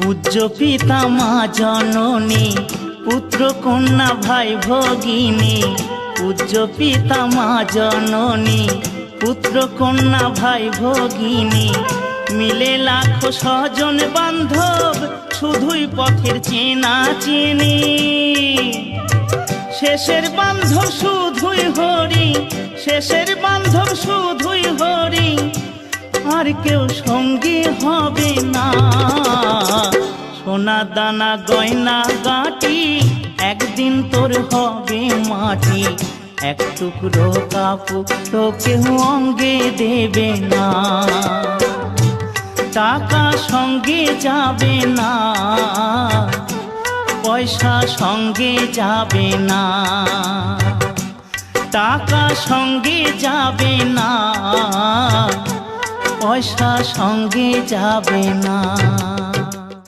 পূজ্য পিতা মা জননী, পুত্র কন্যা ভাই ভগিনী। পূজ্য পিতা মা জননী, পুত্র কন্যা ভাই ভগিনী। মিলে লাখো স্বজন বান্ধব, শুধুই পথের চেনা চিনি। শেষের বান্ধব শুধুই হরি, শেষের বান্ধব শুধুই হরি, আর কেউ সঙ্গী হবে না। সোনা দানা গয়না গাঁটি, একদিন তোর হবে মাটি। এক টুকরো কাপড় তো কেউ অঙ্গে দেবে না। টাকা সঙ্গে যাবে না, পয়সা সঙ্গে যাবে না। টাকা সঙ্গে যাবে না, পয়সা সঙ্গে যাবে না।